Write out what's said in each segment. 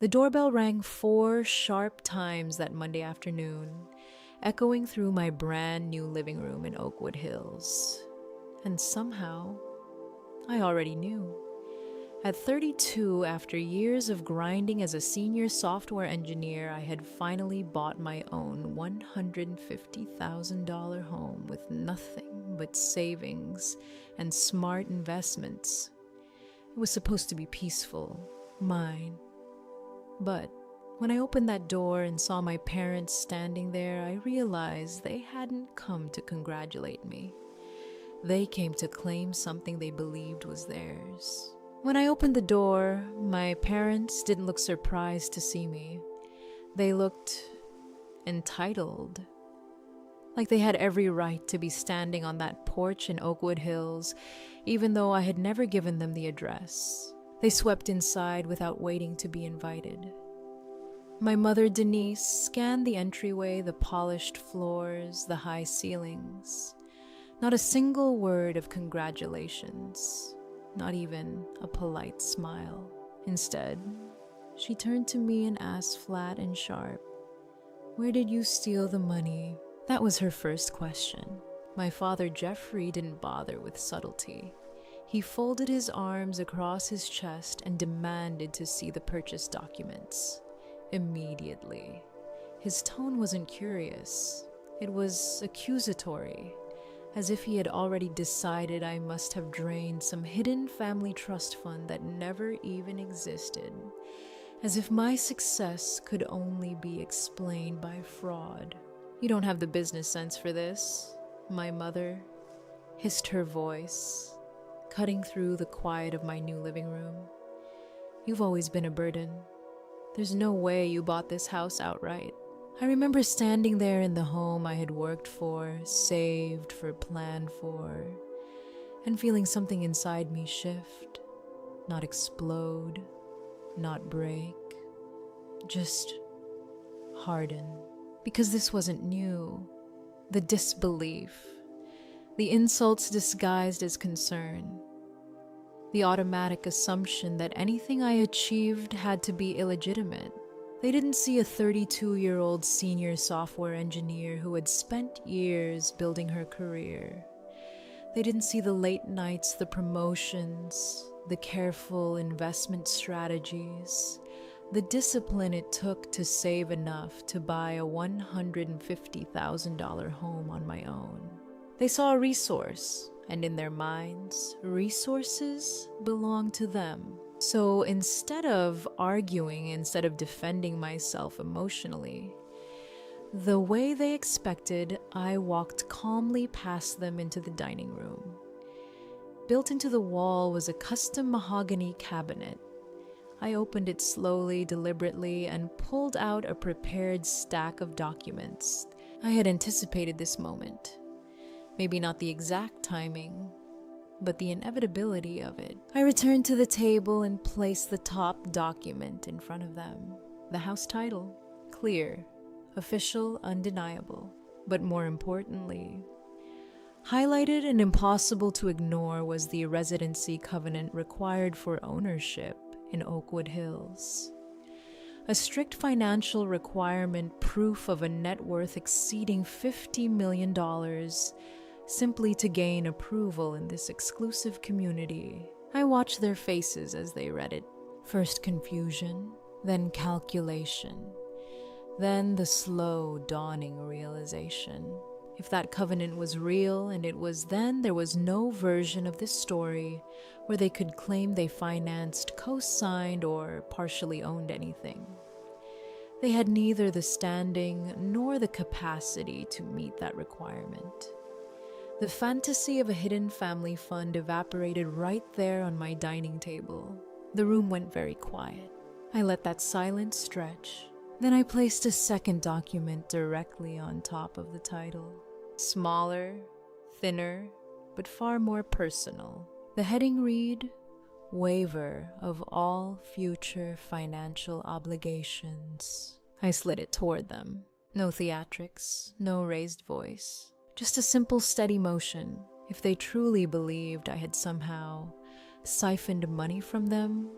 The doorbell rang 4 sharp times that Monday afternoon, echoing through my brand new living room in Oakwood Hills. And somehow, I already knew. At 32, after years of grinding as a senior software engineer, I had finally bought my own $150,000 home with nothing but savings and smart investments. It was supposed to be peaceful, mine. But when I opened that door and saw my parents standing there, I realized they hadn't come to congratulate me. They came to claim something they believed was theirs. When I opened the door, my parents didn't look surprised to see me. They looked entitled, like they had every right to be standing on that porch in Oakwood Hills, even though I had never given them the address. They swept inside without waiting to be invited. My mother, Denise, scanned the entryway, the polished floors, the high ceilings. Not a single word of congratulations. Not even a polite smile. Instead, she turned to me and asked flat and sharp, "Where did you steal the money?" That was her first question. My father, Jeffrey, didn't bother with subtlety. He folded his arms across his chest and demanded to see the purchase documents. Immediately. His tone wasn't curious. It was accusatory. As if he had already decided I must have drained some hidden family trust fund that never even existed. As if my success could only be explained by fraud. "You don't have the business sense for this," my mother hissed, her voice cutting through the quiet of my new living room. "You've always been a burden. There's no way you bought this house outright." I remember standing there in the home I had worked for, saved for, planned for, and feeling something inside me shift, not explode, not break, just harden. Because this wasn't new. The disbelief, the insults disguised as concern, the automatic assumption that anything I achieved had to be illegitimate. They didn't see a 32-year-old senior software engineer who had spent years building her career. They didn't see the late nights, the promotions, the careful investment strategies, the discipline it took to save enough to buy a $150,000 home on my own. They saw a resource, and in their minds, resources belong to them. So instead of arguing, instead of defending myself emotionally, the way they expected, I walked calmly past them into the dining room. Built into the wall was a custom mahogany cabinet. I opened it slowly, deliberately, and pulled out a prepared stack of documents. I had anticipated this moment. Maybe not the exact timing, but the inevitability of it. I returned to the table and placed the top document in front of them. The house title, clear, official, undeniable, but more importantly, highlighted and impossible to ignore was the residency covenant required for ownership in Oakwood Hills. A strict financial requirement, proof of a net worth exceeding $50 million, simply to gain approval in this exclusive community. I watched their faces as they read it. First confusion, then calculation, then the slow dawning realization. If that covenant was real and it was, then there was no version of this story where they could claim they financed, co-signed, or partially owned anything. They had neither the standing nor the capacity to meet that requirement. The fantasy of a hidden family fund evaporated right there on my dining table. The room went very quiet. I let that silence stretch. Then I placed a second document directly on top of the title. Smaller, thinner, but far more personal. The heading read, "Waiver of all future financial obligations." I slid it toward them. No theatrics, no raised voice. Just a simple, steady motion. If they truly believed I had somehow siphoned money from them,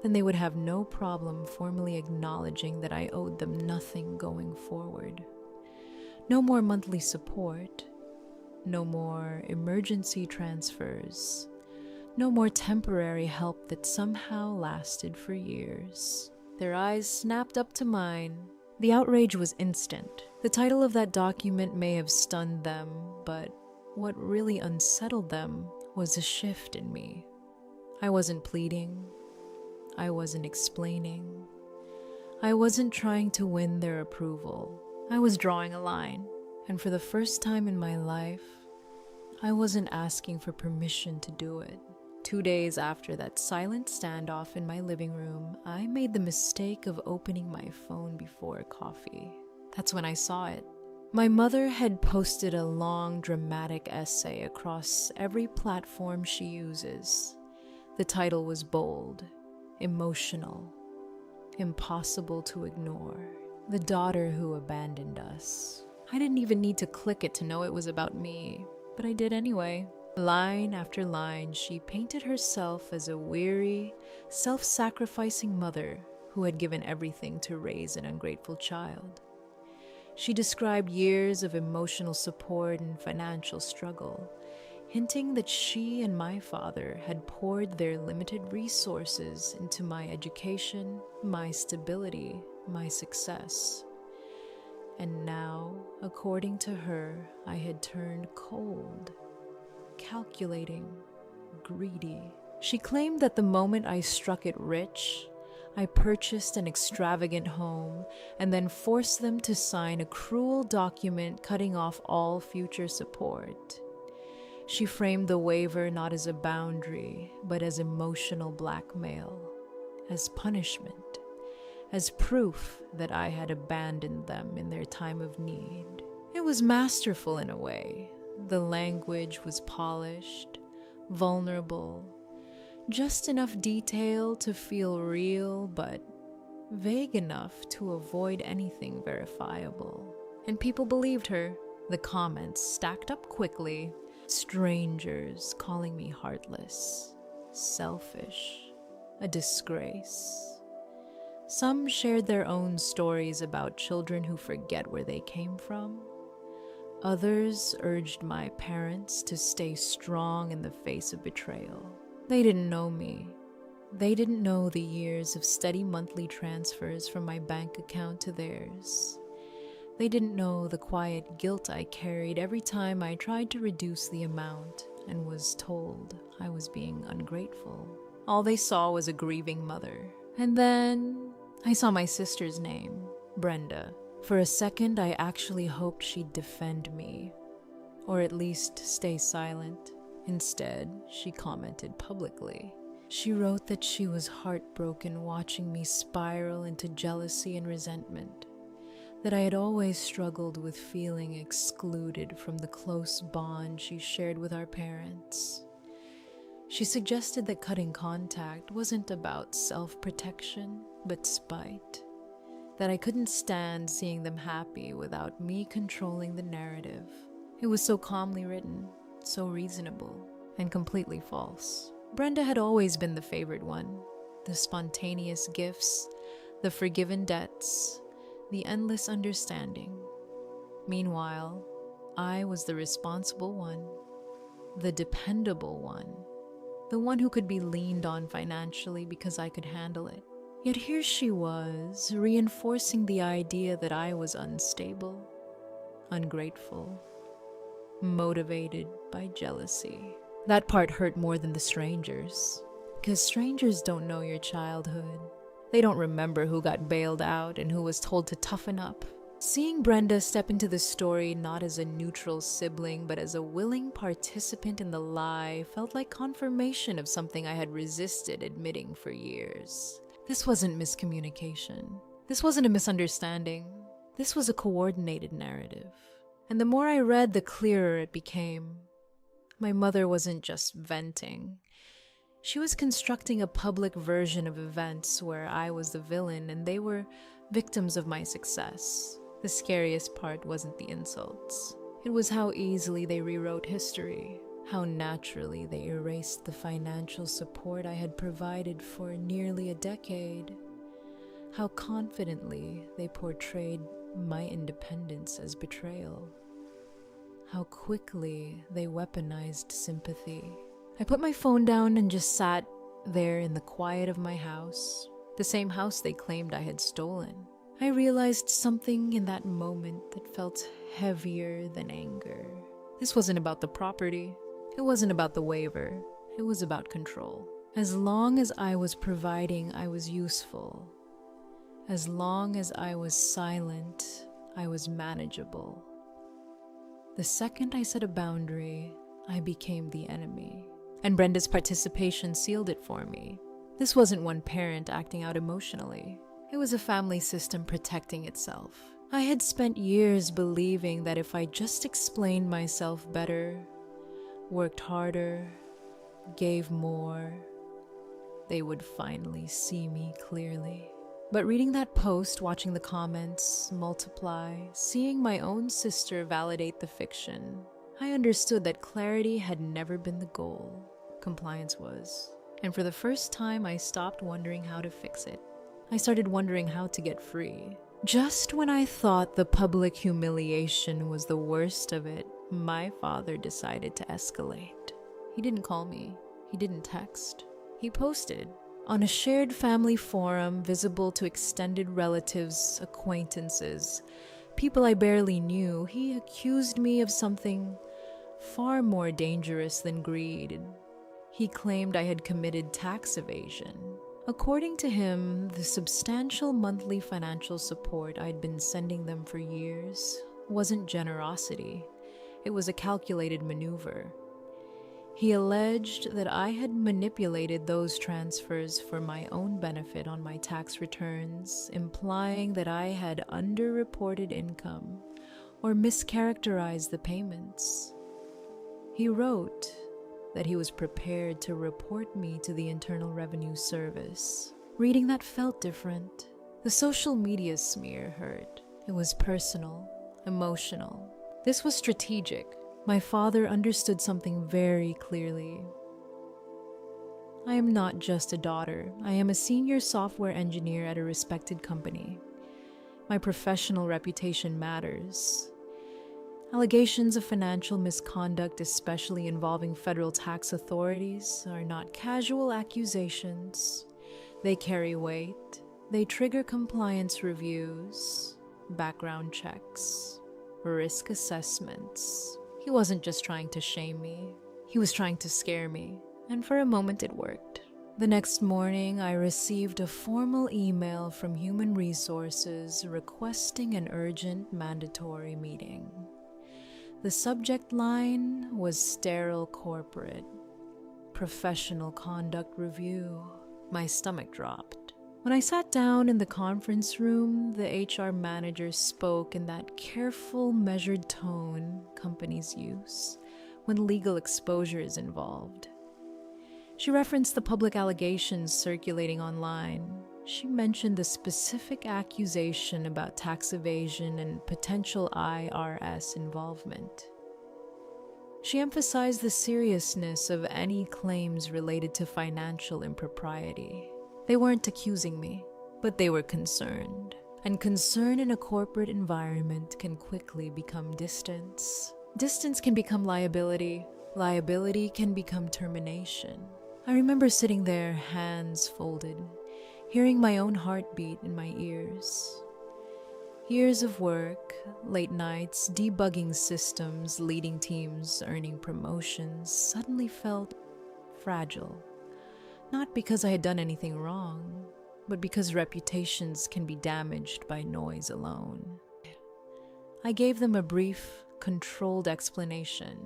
then they would have no problem formally acknowledging that I owed them nothing going forward. No more monthly support, no more emergency transfers, no more temporary help that somehow lasted for years. Their eyes snapped up to mine. The outrage was instant. The title of that document may have stunned them, but what really unsettled them was a shift in me. I wasn't pleading. I wasn't explaining. I wasn't trying to win their approval. I was drawing a line, and for the first time in my life, I wasn't asking for permission to do it. 2 days after that silent standoff in my living room, I made the mistake of opening my phone before coffee. That's when I saw it. My mother had posted a long, dramatic essay across every platform she uses. The title was bold, emotional, impossible to ignore. The daughter who abandoned us. I didn't even need to click it to know it was about me, but I did anyway. Line after line, she painted herself as a weary, self-sacrificing mother who had given everything to raise an ungrateful child. She described years of emotional support and financial struggle, hinting that she and my father had poured their limited resources into my education, my stability, my success. And now, according to her, I had turned cold, calculating, greedy. She claimed that the moment I struck it rich, I purchased an extravagant home and then forced them to sign a cruel document cutting off all future support. She framed the waiver not as a boundary, but as emotional blackmail, as punishment, as proof that I had abandoned them in their time of need. It was masterful in a way. The language was polished, vulnerable, just enough detail to feel real, but vague enough to avoid anything verifiable. And people believed her. The comments stacked up quickly. Strangers calling me heartless, selfish, a disgrace. Some shared their own stories about children who forget where they came from. Others urged my parents to stay strong in the face of betrayal. They didn't know me. They didn't know the years of steady monthly transfers from my bank account to theirs. They didn't know the quiet guilt I carried every time I tried to reduce the amount and was told I was being ungrateful. All they saw was a grieving mother. And then I saw my sister's name, Brenda. For a second, I actually hoped she'd defend me, or at least stay silent. Instead, she commented publicly. She wrote that she was heartbroken watching me spiral into jealousy and resentment, that I had always struggled with feeling excluded from the close bond she shared with our parents. She suggested that cutting contact wasn't about self-protection, but spite. That I couldn't stand seeing them happy without me controlling the narrative. It was so calmly written, so reasonable, and completely false. Brenda had always been the favored one. The spontaneous gifts, the forgiven debts, the endless understanding. Meanwhile, I was the responsible one, the dependable one, the one who could be leaned on financially because I could handle it. Yet here she was, reinforcing the idea that I was unstable, ungrateful, motivated by jealousy. That part hurt more than the strangers, because strangers don't know your childhood. They don't remember who got bailed out and who was told to toughen up. Seeing Brenda step into the story not as a neutral sibling, but as a willing participant in the lie felt like confirmation of something I had resisted admitting for years. This wasn't miscommunication. This wasn't a misunderstanding. This was a coordinated narrative. And the more I read, the clearer it became. My mother wasn't just venting. She was constructing a public version of events where I was the villain and they were victims of my success. The scariest part wasn't the insults. It was how easily they rewrote history, how naturally they erased the financial support I had provided for nearly a decade, how confidently they portrayed my independence as betrayal, how quickly they weaponized sympathy. I put my phone down and just sat there in the quiet of my house, the same house they claimed I had stolen. I realized something in that moment that felt heavier than anger. This wasn't about the property. It wasn't about the waiver. It was about control. As long as I was providing, I was useful. As long as I was silent, I was manageable. The second I set a boundary, I became the enemy. And Brenda's participation sealed it for me. This wasn't one parent acting out emotionally. It was a family system protecting itself. I had spent years believing that if I just explained myself better, worked harder, gave more, they would finally see me clearly. But reading that post, watching the comments multiply, seeing my own sister validate the fiction, I understood that clarity had never been the goal. Compliance was. And for the first time, I stopped wondering how to fix it. I started wondering how to get free. Just when I thought the public humiliation was the worst of it, my father decided to escalate. He didn't call me. He didn't text. He posted. On a shared family forum visible to extended relatives, acquaintances, people I barely knew, he accused me of something far more dangerous than greed. He claimed I had committed tax evasion. According to him, the substantial monthly financial support I'd been sending them for years wasn't generosity. It was a calculated maneuver. He alleged that I had manipulated those transfers for my own benefit on my tax returns, implying that I had underreported income or mischaracterized the payments. He wrote that he was prepared to report me to the Internal Revenue Service. Reading that felt different. The social media smear hurt. It was personal, emotional. This was strategic. My father understood something very clearly. I am not just a daughter. I am a senior software engineer at a respected company. My professional reputation matters. Allegations of financial misconduct, especially involving federal tax authorities, are not casual accusations. They carry weight. They trigger compliance reviews, background checks, risk assessments. He wasn't just trying to shame me. He was trying to scare me. And for a moment it worked. The next morning, I received a formal email from Human Resources requesting an urgent mandatory meeting. The subject line was sterile corporate, professional conduct review. My stomach dropped. When I sat down in the conference room, the HR manager spoke in that careful, measured tone companies use when legal exposure is involved. She referenced the public allegations circulating online. She mentioned the specific accusation about tax evasion and potential IRS involvement. She emphasized the seriousness of any claims related to financial impropriety. They weren't accusing me, but they were concerned. And concern in a corporate environment can quickly become distance. Distance can become liability. Liability can become termination. I remember sitting there, hands folded, hearing my own heartbeat in my ears. Years of work, late nights, debugging systems, leading teams, earning promotions, suddenly felt fragile. Not because I had done anything wrong, but because reputations can be damaged by noise alone. I gave them a brief, controlled explanation.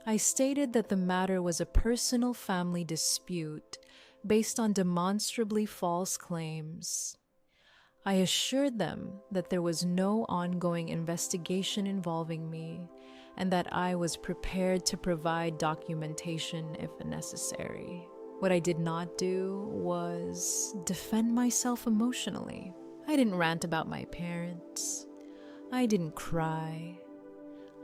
I stated that the matter was a personal family dispute based on demonstrably false claims. I assured them that there was no ongoing investigation involving me and that I was prepared to provide documentation if necessary. What I did not do was defend myself emotionally. I didn't rant about my parents. I didn't cry.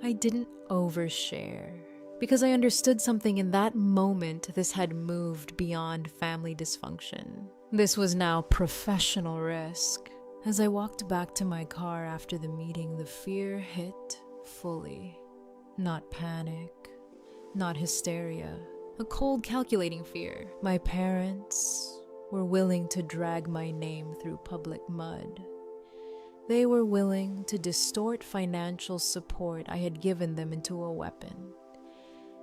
I didn't overshare. because I understood something in that moment. This had moved beyond family dysfunction. This was now professional risk. As I walked back to my car after the meeting, the fear hit fully. Not panic, not hysteria, a cold, calculating fear. My parents were willing to drag my name through public mud. They were willing to distort financial support I had given them into a weapon.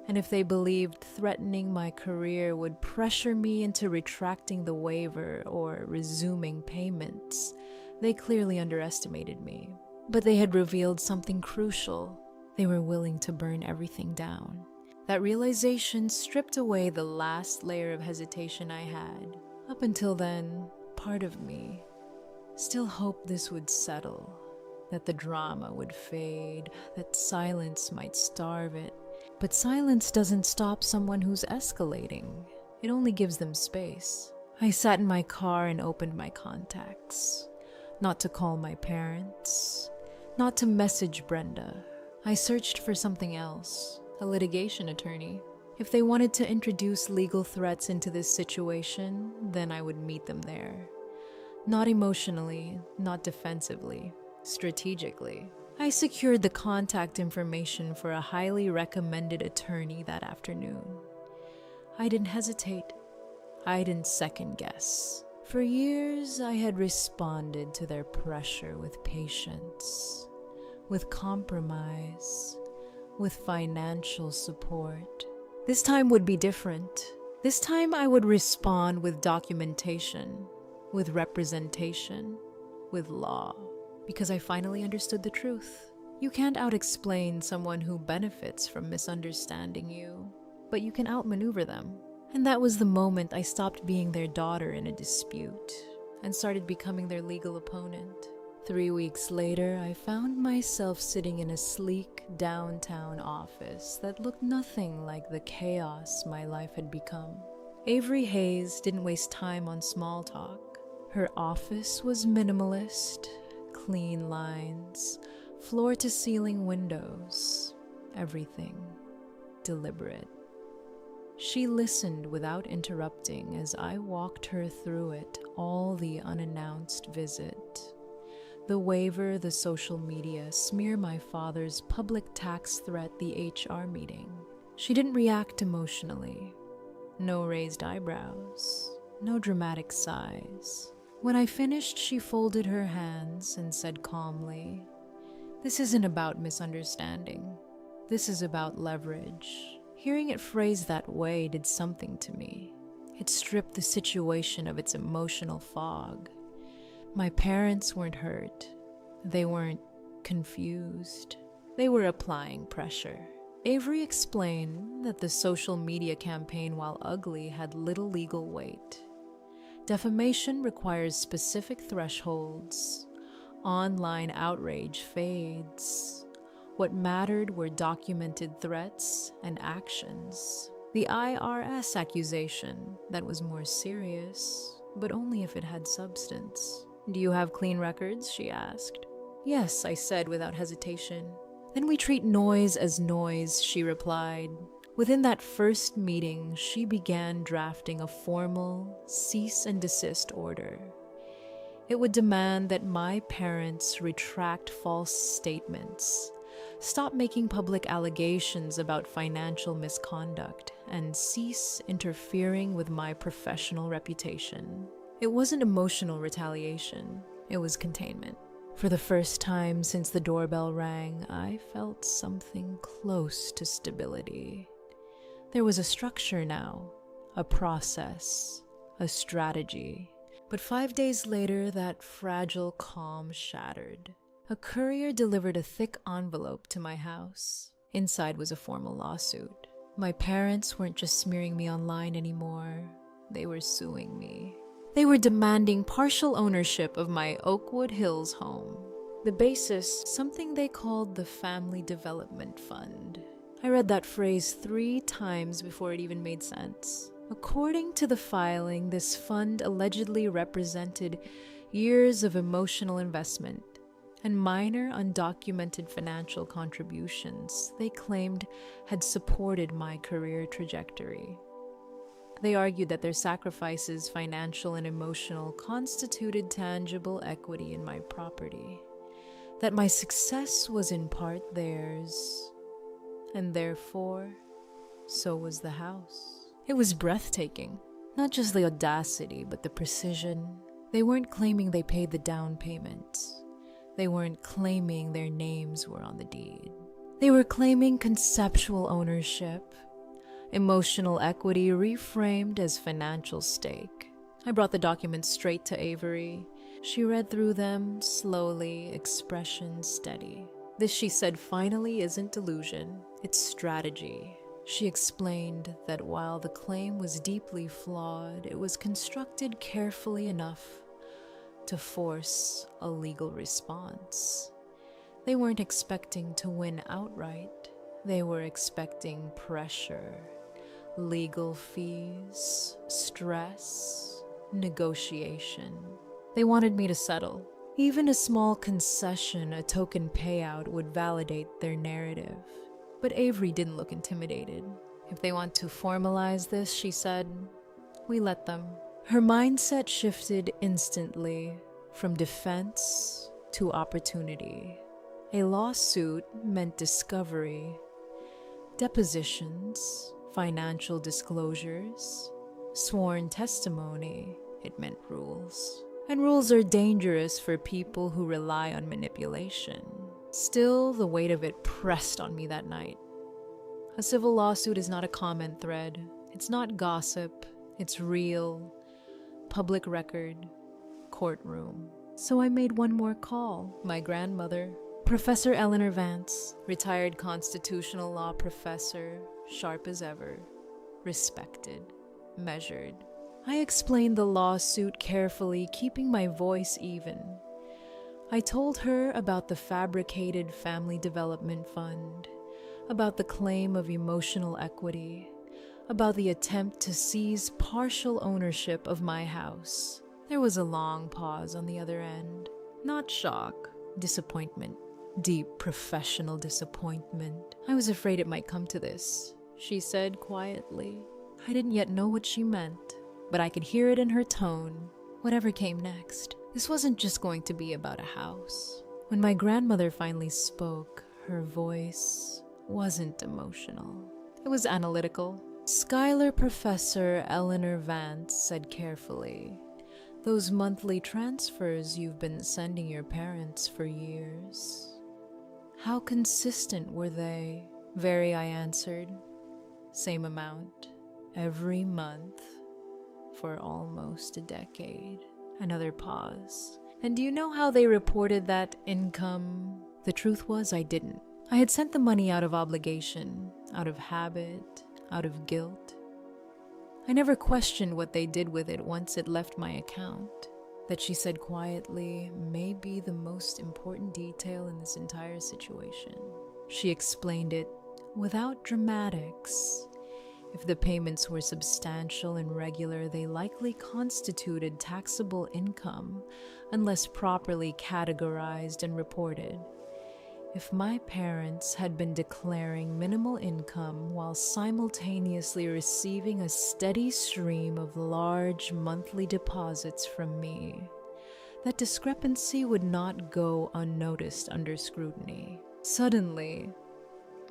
And if they believed threatening my career would pressure me into retracting the waiver or resuming payments, they clearly underestimated me. But they had revealed something crucial. They were willing to burn everything down. That realization stripped away the last layer of hesitation I had. Up until then, part of me still hoped this would settle, that the drama would fade, that silence might starve it. But silence doesn't stop someone who's escalating. It only gives them space. I sat in my car and opened my contacts. Not to call my parents, not to message Brenda. I searched for something else, a litigation attorney. If they wanted to introduce legal threats into this situation, then I would meet them there. Not emotionally, not defensively, strategically. I secured the contact information for a highly recommended attorney that afternoon. I didn't hesitate. I didn't second guess. For years, I had responded to their pressure with patience, with compromise, with financial support. This time would be different. This time I would respond with documentation, with representation, with law. Because I finally understood the truth. You can't out-explain someone who benefits from misunderstanding you, but you can outmaneuver them. And that was the moment I stopped being their daughter in a dispute and started becoming their legal opponent. 3 weeks later, I found myself sitting in a sleek downtown office that looked nothing like the chaos my life had become. Avery Hayes didn't waste time on small talk. Her office was minimalist, clean lines, floor-to-ceiling windows, everything deliberate. She listened without interrupting as I walked her through it, all the unannounced visit. The waiver, the social media, smear my father's public tax threat, the HR meeting. She didn't react emotionally. No raised eyebrows, no dramatic sighs. When I finished, she folded her hands and said calmly, "This isn't about misunderstanding. This is about leverage." Hearing it phrased that way did something to me. It stripped the situation of its emotional fog. My parents weren't hurt. They weren't confused. They were applying pressure. Avery explained that the social media campaign, while ugly, had little legal weight. Defamation requires specific thresholds. Online outrage fades. What mattered were documented threats and actions. The IRS accusation, that was more serious, but only if it had substance. "Do you have clean records?" she asked. "Yes," I said without hesitation. "Then we treat noise as noise," she replied. Within that first meeting, she began drafting a formal cease and desist order. It would demand that my parents retract false statements, stop making public allegations about financial misconduct, and cease interfering with my professional reputation. It wasn't emotional retaliation, it was containment. For the first time since the doorbell rang, I felt something close to stability. There was a structure now, a process, a strategy. But 5 days later, that fragile calm shattered. A courier delivered a thick envelope to my house. Inside was a formal lawsuit. My parents weren't just smearing me online anymore. They were suing me. They were demanding partial ownership of my Oakwood Hills home. The basis, something they called the Family Development Fund. I read that phrase 3 times before it even made sense. According to the filing, this fund allegedly represented years of emotional investment, and minor undocumented financial contributions they claimed had supported my career trajectory. They argued that their sacrifices, financial and emotional, constituted tangible equity in my property, that my success was in part theirs, and therefore, so was the house. It was breathtaking. Not just the audacity, but the precision. They weren't claiming they paid the down payment. They weren't claiming their names were on the deed. They were claiming conceptual ownership, emotional equity reframed as financial stake. I brought the documents straight to Avery. She read through them slowly, expression steady. This, she said, finally isn't delusion, it's strategy. She explained that while the claim was deeply flawed, it was constructed carefully enough to force a legal response. They weren't expecting to win outright. They were expecting pressure, legal fees, stress, negotiation. They wanted me to settle. Even a small concession, a token payout, would validate their narrative. But Avery didn't look intimidated. If they want to formalize this, she said, we let them. Her mindset shifted instantly from defense to opportunity. A lawsuit meant discovery, depositions, financial disclosures, sworn testimony. It meant rules. And rules are dangerous for people who rely on manipulation. Still, the weight of it pressed on me that night. A civil lawsuit is not a comment thread. It's not gossip. It's real, public record, courtroom. So I made one more call. My grandmother, Professor Eleanor Vance, retired constitutional law professor, sharp as ever, respected, measured. I explained the lawsuit carefully, keeping my voice even. I told her about the fabricated family development fund, about the claim of emotional equity, about the attempt to seize partial ownership of my house. There was a long pause on the other end. Not shock, disappointment, deep professional disappointment. I was afraid it might come to this, she said quietly. I didn't yet know what she meant, but I could hear it in her tone. Whatever came next, this wasn't just going to be about a house. When my grandmother finally spoke, her voice wasn't emotional. It was analytical. Skyler Professor Eleanor Vance said carefully, those monthly transfers you've been sending your parents for years, how consistent were they? Very, I answered. Same amount, every month, for almost a decade. Another pause. And do you know how they reported that income? The truth was, I didn't. I had sent the money out of obligation, out of habit, out of guilt. I never questioned what they did with it once it left my account. That, she said quietly, may be the most important detail in this entire situation. She explained it without dramatics. If the payments were substantial and regular, they likely constituted taxable income unless properly categorized and reported. If my parents had been declaring minimal income while simultaneously receiving a steady stream of large monthly deposits from me, that discrepancy would not go unnoticed under scrutiny. Suddenly,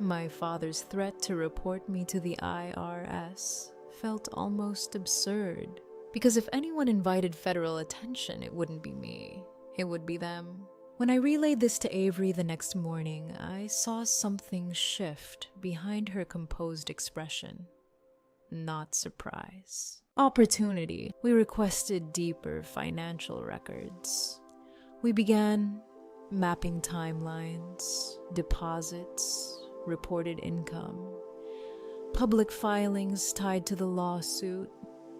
my father's threat to report me to the IRS felt almost absurd, because if anyone invited federal attention, it wouldn't be me, it would be them. When I relayed this to Avery the next morning, I saw something shift behind her composed expression. Not surprise. Opportunity. We requested deeper financial records. We began mapping timelines, deposits, reported income, public filings tied to the lawsuit.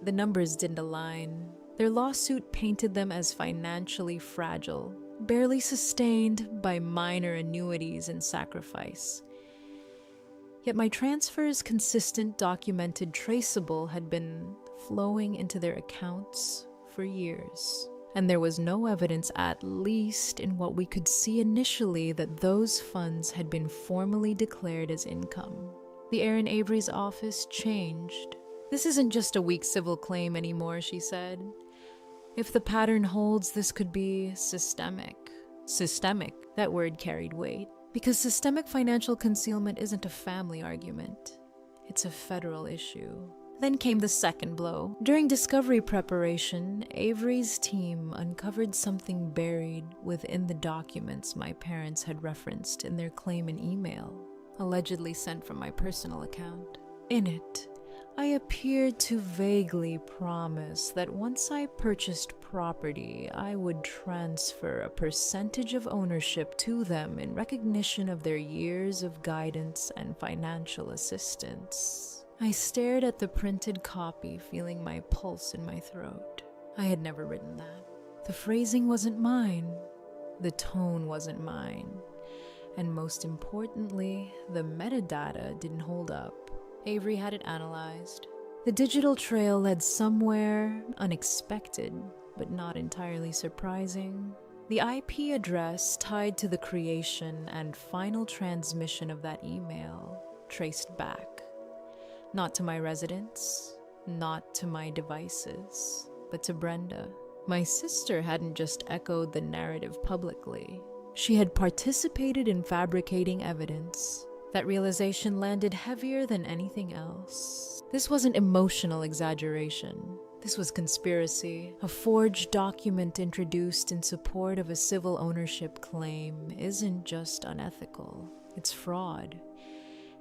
The numbers didn't align. Their lawsuit painted them as financially fragile, barely sustained by minor annuities and sacrifice. Yet my transfers, consistent, documented, traceable, had been flowing into their accounts for years. And there was no evidence, at least in what we could see initially, that those funds had been formally declared as income. The air in Avery's office changed. "This isn't just a weak civil claim anymore," she said. "If the pattern holds, this could be systemic." Systemic, that word carried weight. Because systemic financial concealment isn't a family argument. It's a federal issue. Then came the second blow. During discovery preparation, Avery's team uncovered something buried within the documents my parents had referenced in their claim and email, allegedly sent from my personal account. In it, I appeared to vaguely promise that once I purchased property, I would transfer a percentage of ownership to them in recognition of their years of guidance and financial assistance. I stared at the printed copy, feeling my pulse in my throat. I had never written that. The phrasing wasn't mine. The tone wasn't mine. And most importantly, the metadata didn't hold up. Avery had it analyzed. The digital trail led somewhere unexpected, but not entirely surprising. The IP address tied to the creation and final transmission of that email traced back. Not to my residence, not to my devices, but to Brenda. My sister hadn't just echoed the narrative publicly. She had participated in fabricating evidence. That realization landed heavier than anything else. This wasn't emotional exaggeration. This was conspiracy. A forged document introduced in support of a civil ownership claim isn't just unethical. It's fraud.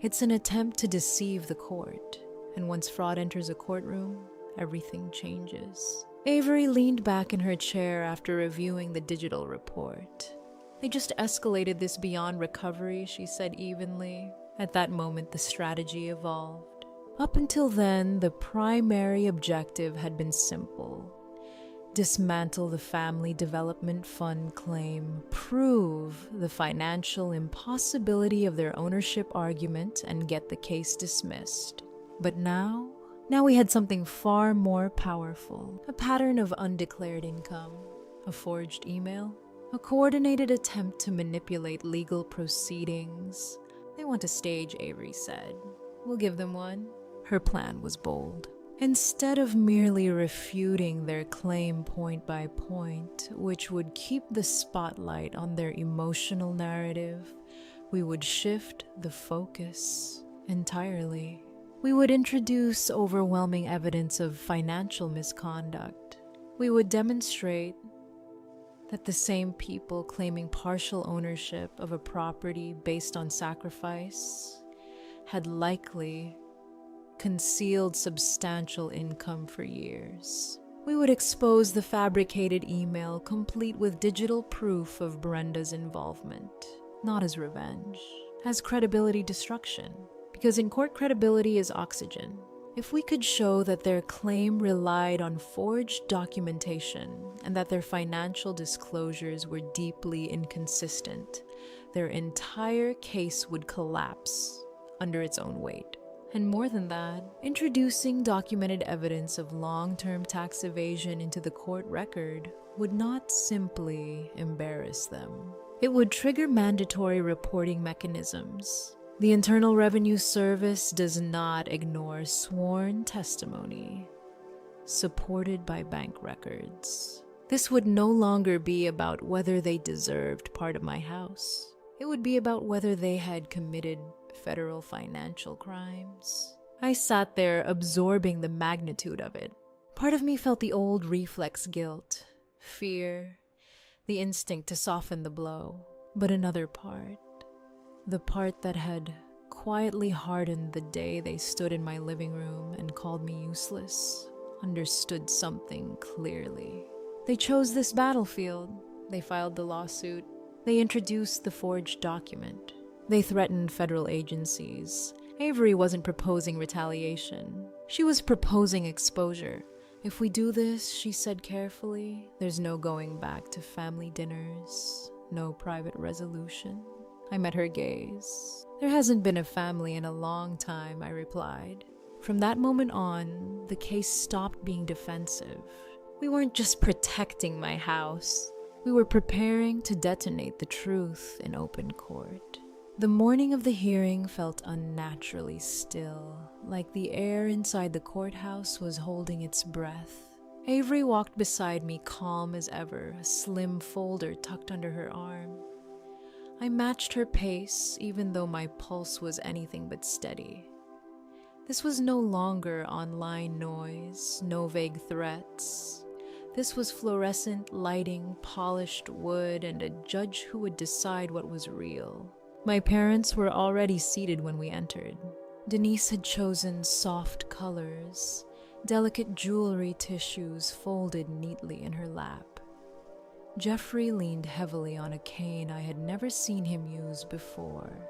It's an attempt to deceive the court. And once fraud enters a courtroom, everything changes. Avery leaned back in her chair after reviewing the digital report. "They just escalated this beyond recovery," she said evenly. At that moment, the strategy evolved. Up until then, the primary objective had been simple. Dismantle the Family Development Fund claim, prove the financial impossibility of their ownership argument, and get the case dismissed. But now we had something far more powerful. A pattern of undeclared income, a forged email, a coordinated attempt to manipulate legal proceedings. "They want a stage," Avery said. "We'll give them one." Her plan was bold. Instead of merely refuting their claim point by point, which would keep the spotlight on their emotional narrative, we would shift the focus entirely. We would introduce overwhelming evidence of financial misconduct. We would demonstrate that the same people claiming partial ownership of a property based on sacrifice had likely concealed substantial income for years. We would expose the fabricated email complete with digital proof of Brenda's involvement, not as revenge, as credibility destruction. Because in court, credibility is oxygen. If we could show that their claim relied on forged documentation and that their financial disclosures were deeply inconsistent, their entire case would collapse under its own weight. And more than that, introducing documented evidence of long-term tax evasion into the court record would not simply embarrass them. It would trigger mandatory reporting mechanisms. The Internal Revenue Service does not ignore sworn testimony supported by bank records. This would no longer be about whether they deserved part of my house. It would be about whether they had committed federal financial crimes. I sat there absorbing the magnitude of it. Part of me felt the old reflex guilt, fear, the instinct to soften the blow. But another part, the part that had quietly hardened the day they stood in my living room and called me useless, understood something clearly. They chose this battlefield. They filed the lawsuit. They introduced the forged document. They threatened federal agencies. Avery wasn't proposing retaliation. She was proposing exposure. "If we do this," she said carefully, "there's no going back to family dinners, no private resolution." I met her gaze. "There hasn't been a family in a long time," I replied. From that moment on, the case stopped being defensive. We weren't just protecting my house. We were preparing to detonate the truth in open court. The morning of the hearing felt unnaturally still, like the air inside the courthouse was holding its breath. Avery walked beside me, calm as ever, a slim folder tucked under her arm. I matched her pace, even though my pulse was anything but steady. This was no longer online noise, no vague threats. This was fluorescent lighting, polished wood, and a judge who would decide what was real. My parents were already seated when we entered. Denise had chosen soft colors, delicate jewelry tissues folded neatly in her lap. Jeffrey leaned heavily on a cane I had never seen him use before.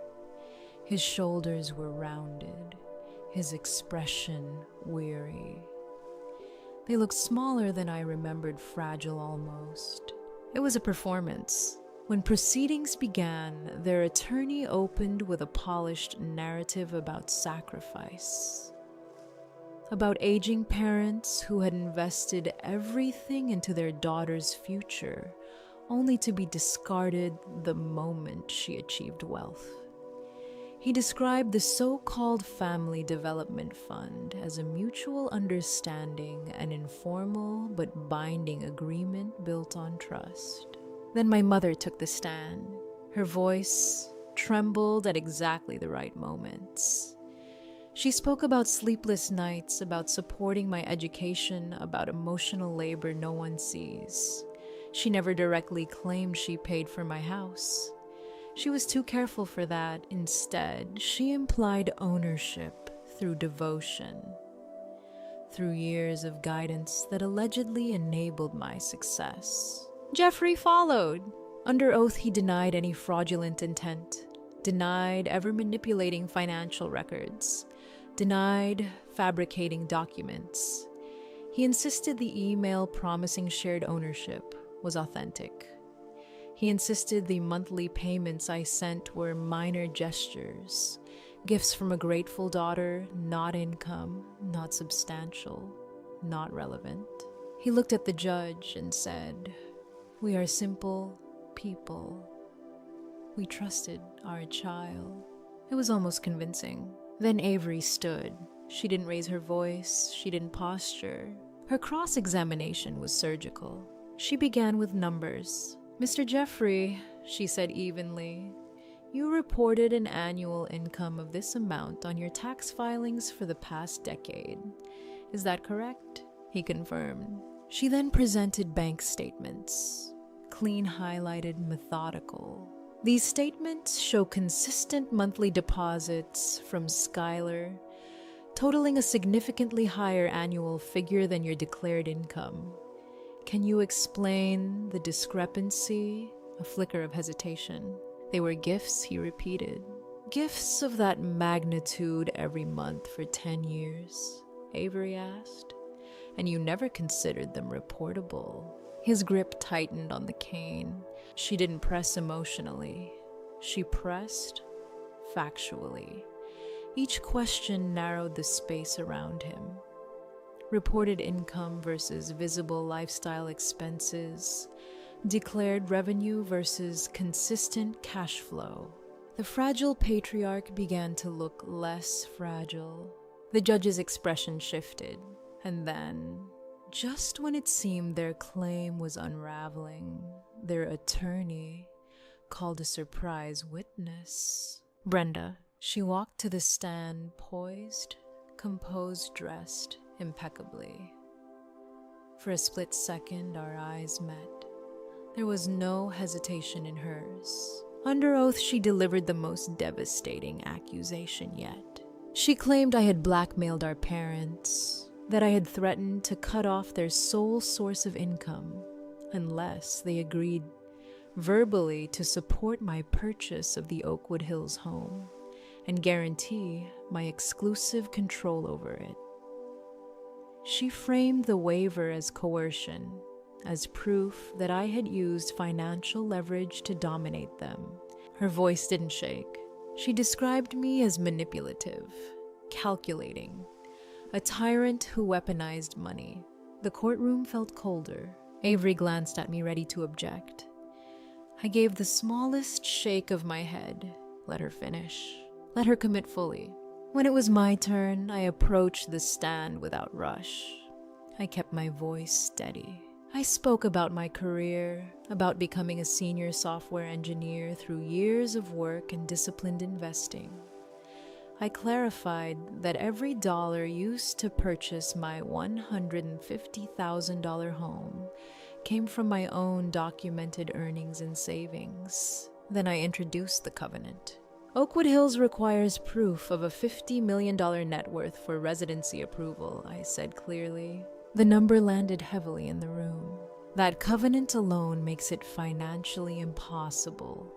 His shoulders were rounded, his expression weary. They looked smaller than I remembered, fragile almost. It was a performance. When proceedings began, their attorney opened with a polished narrative about sacrifice, about aging parents who had invested everything into their daughter's future, only to be discarded the moment she achieved wealth. He described the so-called Family Development Fund as a mutual understanding, an informal but binding agreement built on trust. Then my mother took the stand. Her voice trembled at exactly the right moments. She spoke about sleepless nights, about supporting my education, about emotional labor no one sees. She never directly claimed she paid for my house. She was too careful for that. Instead, she implied ownership through devotion, through years of guidance that allegedly enabled my success. Jeffrey followed. Under oath, he denied any fraudulent intent, denied ever manipulating financial records, denied fabricating documents. He insisted the email promising shared ownership was authentic. He insisted the monthly payments I sent were minor gestures, gifts from a grateful daughter, not income, not substantial, not relevant. He looked at the judge and said, "We are simple people. We trusted our child." It was almost convincing. Then Avery stood. She didn't raise her voice. She didn't posture. Her cross-examination was surgical. She began with numbers. "Mr. Jeffrey," she said evenly, "you reported an annual income of this amount on your tax filings for the past decade. Is that correct?" He confirmed. She then presented bank statements, clean highlighted, methodical. These statements show consistent monthly deposits from Skyler, totaling a significantly higher annual figure than your declared income. Can you explain the discrepancy? A flicker of hesitation. "They were gifts," he repeated. "Gifts of that magnitude every month for 10 years, Avery asked. "And you never considered them reportable?" His grip tightened on the cane. She didn't press emotionally. She pressed factually. Each question narrowed the space around him. Reported income versus visible lifestyle expenses, declared revenue versus consistent cash flow. The fragile patriarch began to look less fragile. The judge's expression shifted, and then, just when it seemed their claim was unraveling, their attorney called a surprise witness. Brenda. She walked to the stand, poised, composed, dressed impeccably. For a split second, our eyes met. There was no hesitation in hers. Under oath, she delivered the most devastating accusation yet. She claimed I had blackmailed our parents, that I had threatened to cut off their sole source of income unless they agreed verbally to support my purchase of the Oakwood Hills home and guarantee my exclusive control over it. She framed the waiver as coercion, as proof that I had used financial leverage to dominate them. Her voice didn't shake. She described me as manipulative, calculating, a tyrant who weaponized money. The courtroom felt colder. Avery glanced at me, ready to object. I gave the smallest shake of my head. Let her finish. Let her commit fully. When it was my turn, I approached the stand without rush. I kept my voice steady. I spoke about my career, about becoming a senior software engineer through years of work and disciplined investing. I clarified that every dollar used to purchase my $150,000 home came from my own documented earnings and savings. Then I introduced the covenant. Oakwood Hills requires proof of a $50 million net worth for residency approval, I said clearly. The number landed heavily in the room. That covenant alone makes it financially impossible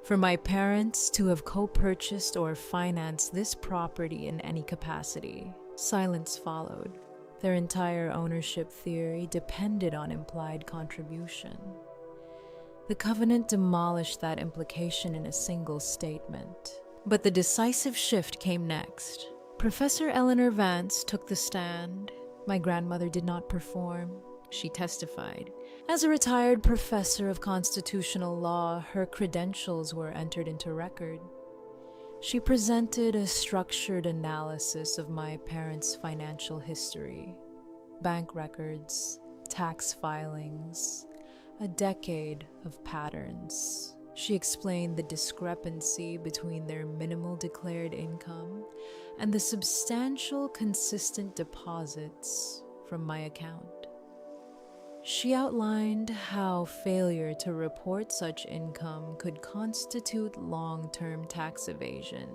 for my parents to have co-purchased or financed this property in any capacity. Silence followed. Their entire ownership theory depended on implied contribution. The covenant demolished that implication in a single statement. But the decisive shift came next. Professor Eleanor Vance took the stand. My grandmother did not perform. She testified. As a retired professor of constitutional law, her credentials were entered into record. She presented a structured analysis of my parents' financial history, bank records, tax filings, a decade of patterns. She explained the discrepancy between their minimal declared income and the substantial consistent deposits from my account. She outlined how failure to report such income could constitute long-term tax evasion,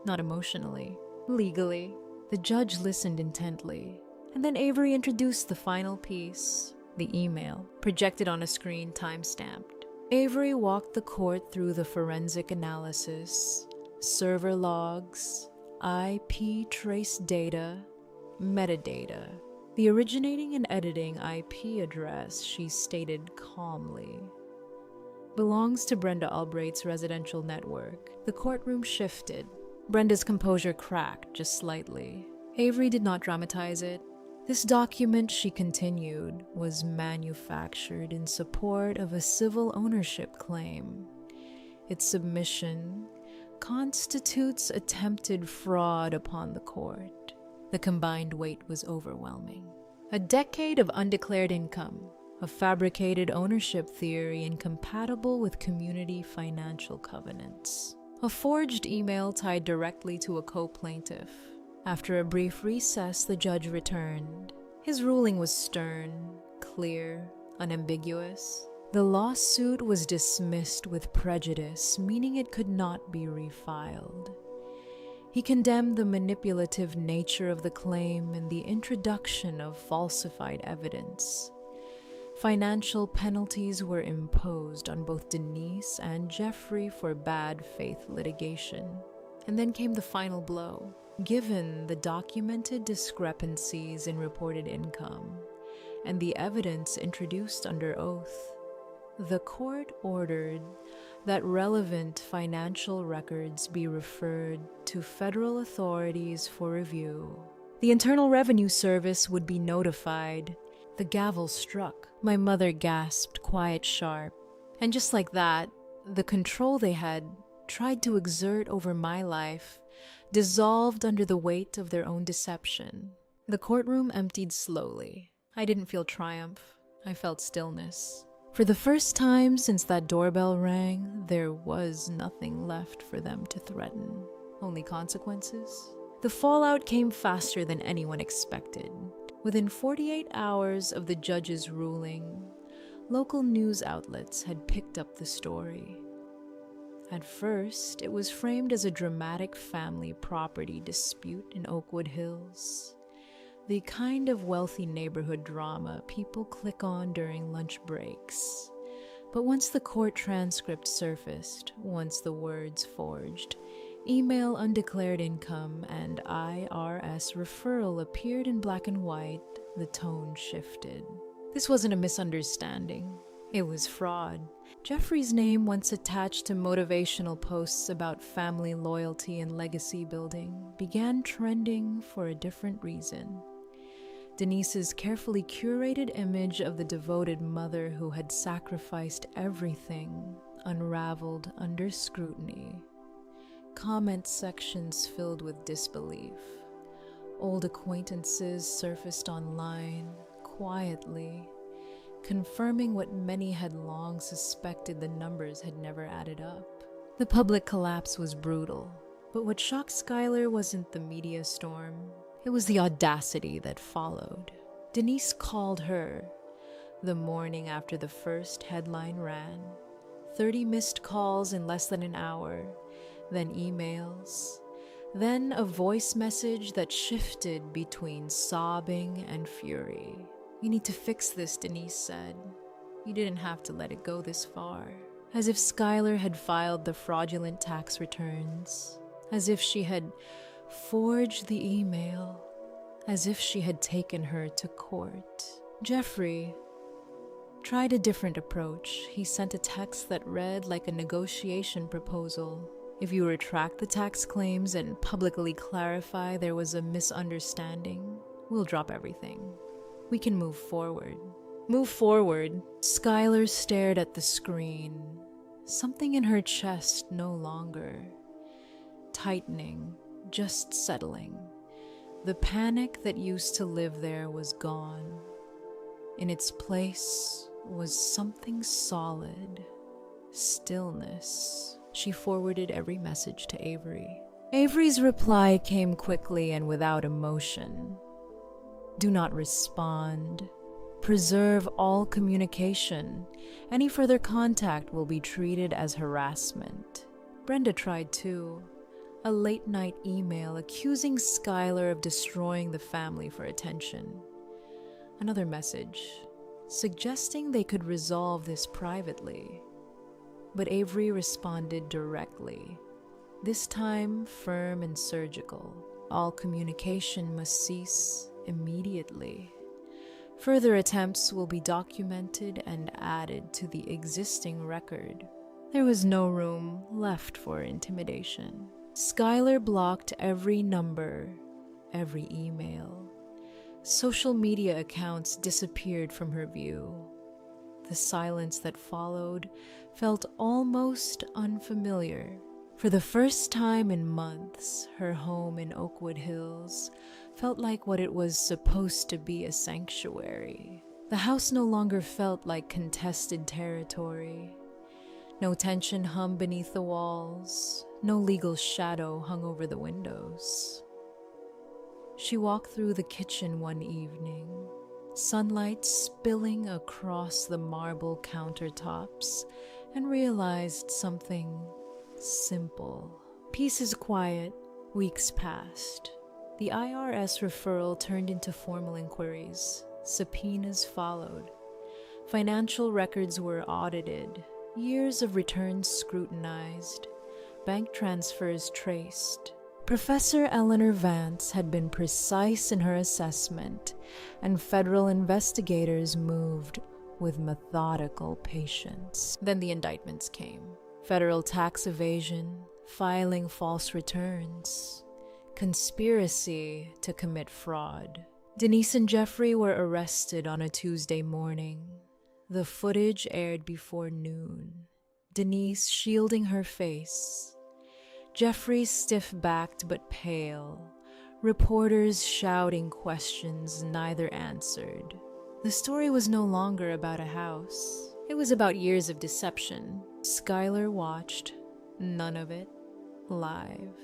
not emotionally, legally. The judge listened intently, and then Avery introduced the final piece, the email, projected on a screen time-stamped. Avery walked the court through the forensic analysis, server logs, IP trace data, metadata. The originating and editing IP address, she stated calmly, belongs to Brenda Albright's residential network. The courtroom shifted. Brenda's composure cracked just slightly. Avery did not dramatize it. This document, she continued, was manufactured in support of a civil ownership claim. Its submission constitutes attempted fraud upon the court. The combined weight was overwhelming. A decade of undeclared income, a fabricated ownership theory incompatible with community financial covenants, a forged email tied directly to a co-plaintiff. After a brief recess, the judge returned. His ruling was stern, clear, unambiguous. The lawsuit was dismissed with prejudice, meaning it could not be refiled. He condemned the manipulative nature of the claim and the introduction of falsified evidence. Financial penalties were imposed on both Denise and Jeffrey for bad faith litigation. And then came the final blow. Given the documented discrepancies in reported income and the evidence introduced under oath, the court ordered that relevant financial records be referred to federal authorities for review. The Internal Revenue Service would be notified. The gavel struck. My mother gasped, quiet, sharp. And just like that, the control they had tried to exert over my life dissolved under the weight of their own deception. The courtroom emptied slowly. I didn't feel triumph. I felt stillness. For the first time since that doorbell rang, there was nothing left for them to threaten. Only consequences. The fallout came faster than anyone expected. Within 48 hours of the judge's ruling, local news outlets had picked up the story. At first, it was framed as a dramatic family property dispute in Oakwood Hills. The kind of wealthy neighborhood drama people click on during lunch breaks. But once the court transcript surfaced, once the words forged, email undeclared income and IRS referral appeared in black and white, the tone shifted. This wasn't a misunderstanding. It was fraud. Jeffrey's name, once attached to motivational posts about family loyalty and legacy building, began trending for a different reason. Denise's carefully curated image of the devoted mother who had sacrificed everything unraveled under scrutiny. Comment sections filled with disbelief. Old acquaintances surfaced online, quietly, confirming what many had long suspected: the numbers had never added up. The public collapse was brutal, but what shocked Skyler wasn't the media storm. It was the audacity that followed. Denise called her the morning after the first headline ran. 30 missed calls in less than an hour, then emails, then a voice message that shifted between sobbing and fury. "You need to fix this," Denise said. "You didn't have to let it go this far." As if Skyler had filed the fraudulent tax returns, as if she had forged the email, as if she had taken her to court. Jeffrey tried a different approach. He sent a text that read like a negotiation proposal. "If you retract the tax claims and publicly clarify there was a misunderstanding, we'll drop everything. We can move forward." Move forward. Skyler stared at the screen. Something in her chest no longer tightening, just settling. The panic that used to live there was gone. In its place was something solid. Stillness. She forwarded every message to Avery. Avery's reply came quickly and without emotion. "Do not respond. Preserve all communication. Any further contact will be treated as harassment." Brenda tried too. A late-night email accusing Skyler of destroying the family for attention. Another message suggesting they could resolve this privately. But Avery responded directly, this time firm and surgical. All communication must cease immediately. Further attempts will be documented and added to the existing record. There was no room left for intimidation. Skyler blocked every number, every email. Social media accounts disappeared from her view. The silence that followed felt almost unfamiliar. For the first time in months, her home in Oakwood Hills felt like what it was supposed to be: a sanctuary. The house no longer felt like contested territory. No tension hummed beneath the walls. No legal shadow hung over the windows. She walked through the kitchen one evening, sunlight spilling across the marble countertops, and realized something simple. Peace is quiet. Weeks passed. The IRS referral turned into formal inquiries. Subpoenas followed. Financial records were audited. Years of returns scrutinized. Bank transfers traced. Professor Eleanor Vance had been precise in her assessment, and federal investigators moved with methodical patience. Then the indictments came. Federal tax evasion, filing false returns, conspiracy to commit fraud. Denise and Jeffrey were arrested on a Tuesday morning. The footage aired before noon. Denise shielding her face. Jeffrey stiff-backed but pale. Reporters shouting questions neither answered. The story was no longer about a house. It was about years of deception. Skyler watched, none of it, live.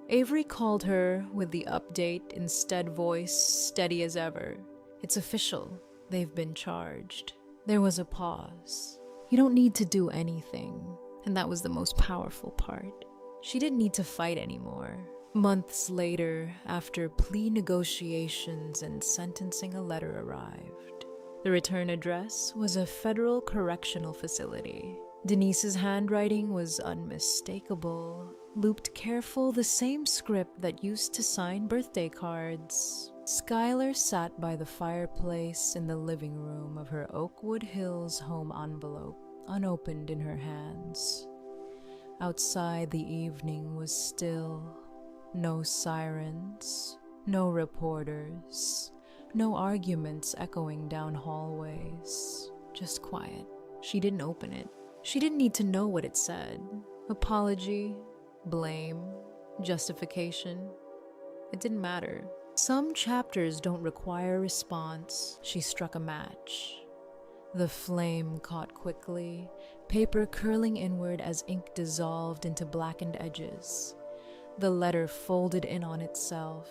Avery called her with the update instead, voice steady as ever. "It's official. They've been charged." There was a pause. You don't need to do anything. And that was the most powerful part. She didn't need to fight anymore. Months later, after plea negotiations and sentencing, a letter arrived. The return address was a federal correctional facility. Denise's handwriting was unmistakable, looped careful, the same script that used to sign birthday cards. Skyler sat by the fireplace in the living room of her Oakwood Hills home, envelope unopened in her hands. Outside, the evening was still. No sirens, no reporters, No arguments echoing down hallways. Just quiet. She didn't open it. She didn't need to know what it said. Apology, blame, justification. It didn't matter. Some chapters don't require a response. She struck a match. The flame caught quickly, paper curling inward as ink dissolved into blackened edges. The letter folded in on itself,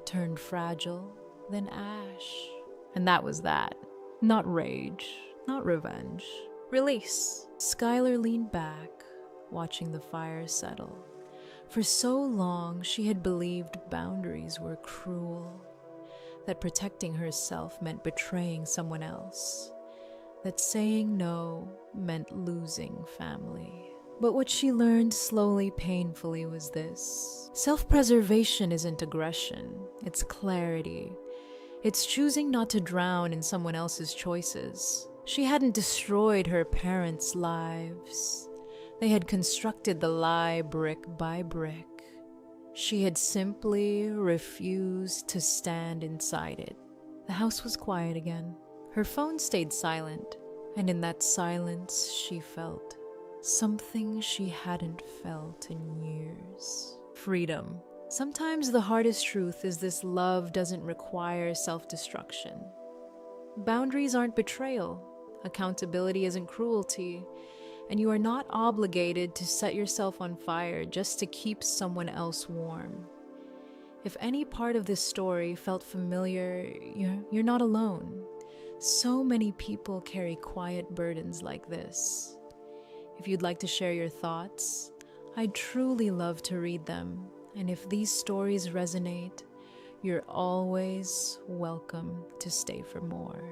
turned fragile, then ash. And that was that. Not rage, not revenge. Release. Skyler leaned back, watching the fire settle. For so long, she had believed boundaries were cruel, that protecting herself meant betraying someone else, that saying no meant losing family. But what she learned slowly, painfully was this. Self-preservation isn't aggression, it's clarity. It's choosing not to drown in someone else's choices. She hadn't destroyed her parents' lives. They had constructed the lie brick by brick. She had simply refused to stand inside it. The house was quiet again. Her phone stayed silent, and in that silence she felt something she hadn't felt in years. Freedom. Sometimes the hardest truth is this: love doesn't require self-destruction. Boundaries aren't betrayal. Accountability isn't cruelty. And you are not obligated to set yourself on fire just to keep someone else warm. If any part of this story felt familiar, you're not alone. So many people carry quiet burdens like this. If you'd like to share your thoughts, I'd truly love to read them. And if these stories resonate, you're always welcome to stay for more.